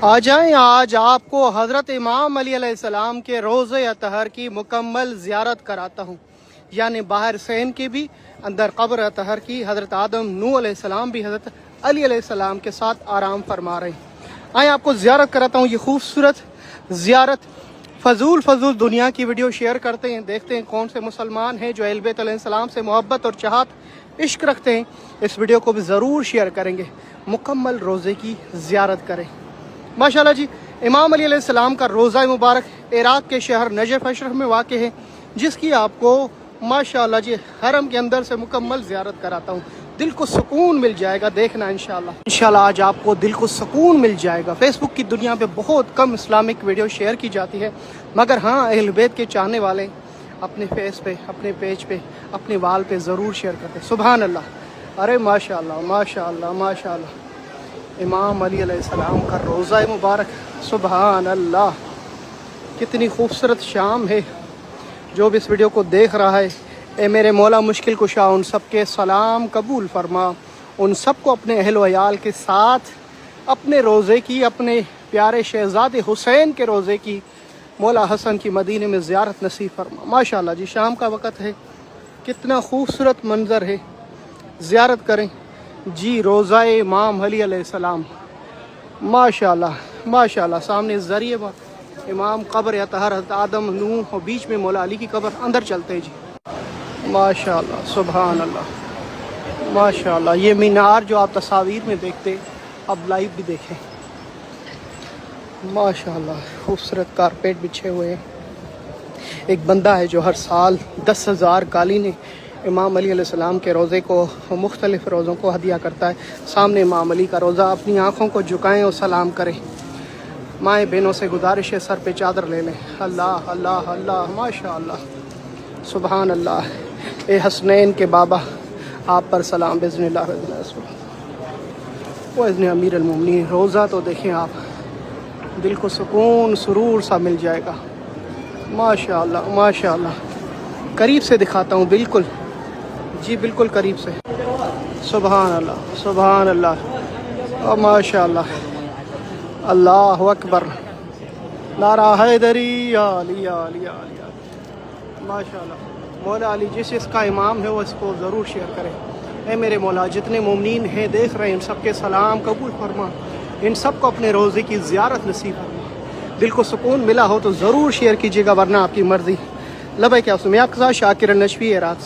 آ جائیں آج آپ کو حضرت امام علی علیہ السلام کے روضہ اطہر کی مکمل زیارت کراتا ہوں، یعنی باہر سین کی بھی، اندر قبر اطہر کی۔ حضرت آدم نوح علیہ السلام بھی حضرت علی علیہ السلام کے ساتھ آرام فرما رہے ہیں۔ آئیں آپ کو زیارت کراتا ہوں، یہ خوبصورت زیارت۔ فضول دنیا کی ویڈیو شیئر کرتے ہیں، دیکھتے ہیں کون سے مسلمان ہیں جو اہل بیت علیہ السلام سے محبت اور چاہت عشق رکھتے ہیں۔ اس ویڈیو کو بھی ضرور شیئر کریں گے، مکمل روزے کی زیارت کریں۔ ماشاءاللہ جی، امام علی علیہ السلام کا روضہ مبارک عراق کے شہر نجف اشرف میں واقع ہے، جس کی آپ کو ماشاءاللہ جی حرم کے اندر سے مکمل زیارت کراتا ہوں۔ دل کو سکون مل جائے گا، دیکھنا انشاءاللہ آج آپ کو دل کو سکون مل جائے گا۔ فیس بک کی دنیا پہ بہت کم اسلامک ویڈیو شیئر کی جاتی ہے، مگر ہاں اہل بیت کے چاہنے والے اپنے فیس پہ، اپنے پیج پہ، اپنے وال پہ ضرور شیئر کرتے ہیں۔ سبحان اللہ، ارے ماشاءاللہ ماشاءاللہ ماشاءاللہ، امام علی علیہ السلام کا روضہ مبارک۔ سبحان اللہ، کتنی خوبصورت شام ہے۔ جو بھی اس ویڈیو کو دیکھ رہا ہے، اے میرے مولا مشکل کشا، ان سب کے سلام قبول فرما، ان سب کو اپنے اہل و عیال کے ساتھ اپنے روضے کی، اپنے پیارے شہزادے حسین کے روضے کی، مولا حسن کی مدینے میں زیارت نصیب فرما۔ ماشاءاللہ جی، شام کا وقت ہے، کتنا خوبصورت منظر ہے، زیارت کریں جی روضہ امام علی علیہ السلام۔ ماشاءاللہ ماشاءاللہ، سامنے ذریعے امام قبر اطہر حضرت آدم نوح، اور بیچ میں مولا علی کی قبر۔ اندر چلتے ہیں جی۔ ماشاءاللہ، سبحان اللہ ماشاءاللہ، یہ مینار جو آپ تصاویر میں دیکھتے اب لائیو بھی دیکھیں۔ ماشاءاللہ، خوبصورت کارپیٹ بچھے ہوئے ہیں۔ ایک بندہ ہے جو ہر سال 10,000 قالینیں امام علی علیہ السلام کے روضے کو، مختلف روزوں کو ہدیہ کرتا ہے۔ سامنے امام علی کا روضہ، اپنی آنکھوں کو جھکائیں اور سلام کریں۔ مائیں بہنوں سے گزارش ہے، سر پہ چادر لے لیں۔ اللہ اللہ اللہ، ماشاءاللہ، سبحان اللہ۔ اے حسنین کے بابا، آپ پر سلام بإذن اللہ وإذن امیر المومنین۔ روضہ تو دیکھیں آپ، دل کو سکون سرور سا مل جائے گا۔ ماشاءاللہ ماشاءاللہ، قریب سے دکھاتا ہوں، بالکل جی، بالکل قریب سے۔ سبحان اللہ سبحان اللہ، ماشاءاللہ، اللہ اکبر، نعرہ حیدری، یا علی یا علی یا علی۔ ماشاءاللہ، مولا علی جس کا امام ہے وہ اس کو ضرور شیئر کرے۔ اے میرے مولا، جتنے مومنین ہیں دیکھ رہے ہیں، ان سب کے سلام قبول فرما، ان سب کو اپنے روضے کی زیارت نصیب فرما۔ دل کو سکون ملا ہو تو ضرور شیئر کیجیے گا، ورنہ آپ کی مرضی۔ لبیک یا رسول، میں آپ کے ساتھ شاکر النجفی عراق سے۔